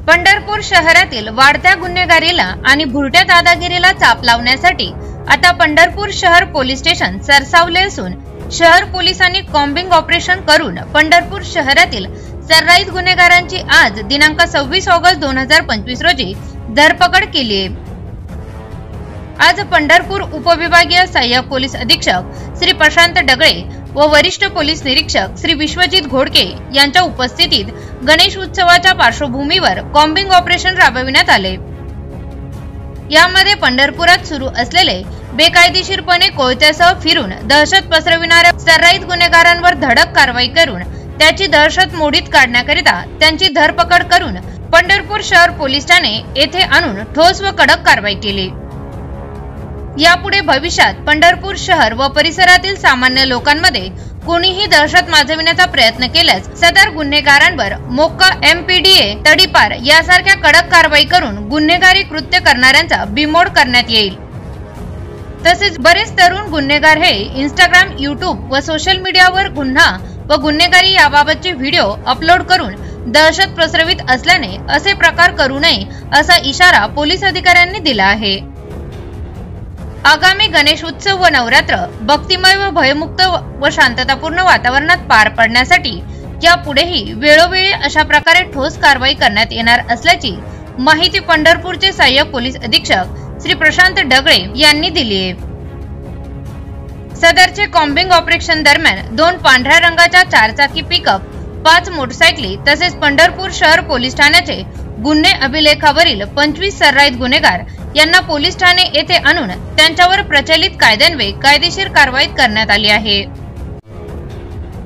पंढरपूर शहरातील वाढत्या गुन्हेगारीला आणि भुरट्या दादागिरीला चाप लावण्यासाठी आता पंढरपूर शहर पोलीस स्टेशन सरसावले असून शहर पोलिसांनी कॉम्बिंग ऑपरेशन करून पंढरपूर शहरातील सर्राईत गुन्हेगारांची आज दिनांक 26 ऑगस्ट 2025 रोजी धरपकड केली आहे। आज पंढरपूर उपविभागीय सहाय्यक पोलीस अधीक्षक श्री प्रशांत डगळे व वरिष्ठ पोलीस निरीक्षक श्री विश्वजित घोडके यांच्या उपस्थितीत गणेश उत्सवाच्या पार्श्वभूमीवर कॉम्बिंग ऑपरेशन राबविण्यात आले। यामध्ये पंढरपुरात सुरू असलेले बेकायदेशीरपणे कोयत्यासह फिरून दहशत पसरविणाऱ्या सर्राईत गुन्हेगारांवर धडक कारवाई करून त्याची दहशत मोडीत काढण्याकरिता त्यांची धरपकड करून पंढरपूर शहर पोलीस ठाणे येथे आणून ठोस व कडक कारवाई केली। यापुढे भविष्यात पंढरपूर शहर व परिसरातील सामान्य लोकांमध्ये कोणीही दहशत माजविण्याचा प्रयत्न केल्यास सदर गुन्हेगारांवर मोक्का MPDA तडीपार यासारख्या कडक कारवाई करून गुन्हेगारी कृत्य करणाऱ्यांचा बिमोड करण्यात येईल। तसेच बरेच तरुण गुन्हेगार हे इंस्टाग्राम, यूट्यूब व सोशल मीडियावर गुन्हा व गुन्हेगारी याबाबतचे व्हिडिओ अपलोड करून दहशत पसरवित असल्याने असे प्रकार करू नये असा इशारा पोलीस अधिकाऱ्यांनी दिला आहे। आगामी गणेश उत्सव व नवरात्र भक्तिमय व भयमुक्त व शांततापूर्ण वातावरणात पार पडण्यासाठी यापुढेही वेळोवेळी अशा प्रकारे ठोस कारवाई करण्यात येणार असल्याची माहिती पंढरपूरचे सहाय्यक पोलीस अधीक्षक श्री प्रशांत डगळे यांनी दिली आहे। सदरचे कॉम्बिंग ऑपरेशन दरम्यान 2 पांढऱ्या रंगाच्या 4चाकी पिकअप, 5 मोटरसायकली तसेच पंढरपूर शहर पोलीस ठाण्याचे गुन्हे अभिलेखावरील 25 सर्राईत गुन्हेगार यांना पोलीस ठाणे येथे आणून त्यांच्यावर प्रचलित कायद्यान्वये कायदेशीर कारवाई करण्यात आली आहे।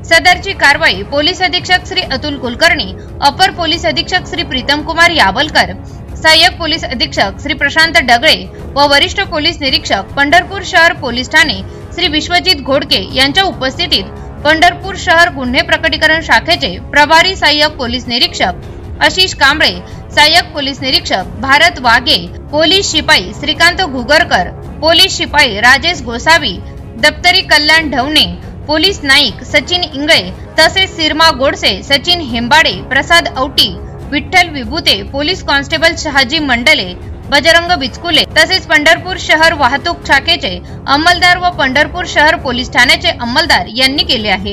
सदरची कारवाई पोलीस अधीक्षक श्री अतुल कुलकर्णी, अपर पोलीस अधीक्षक श्री प्रीतम कुमार यावलकर, सहाय्यक पोलीस अधीक्षक श्री प्रशांत डगळे व वरिष्ठ पोलीस निरीक्षक पंढरपूर शहर पोलीस ठाणे श्री विश्वजित घोडके यांच्या उपस्थितीत पंढरपूर शहर गुन्हे प्रकटीकरण शाखेचे प्रभारी सहाय्यक पोलीस निरीक्षक आशिष कांबळे, सहाय्यक पोलीस निरीक्षक भारत वाघे, पोलीस शिपाई श्रीकांत घुगरकर, पोलीस शिपाई राजेश गोसावी, दप्तरी कल्याण ढवणे, पोलीस नाईक सचिन इंगळे तसेच सिरमा गोडसे, सचिन हेंबाडे, प्रसाद औटी, विठ्ठल विभूते, पोलीस कॉन्स्टेबल शहाजी मंडले, बजरंग बिचकुले तसेच पंढरपूर शहर वाहतूक शाखेचे अंमलदार व पंढरपूर शहर पोलीस ठाण्याचे अंमलदार यांनी केले आहे।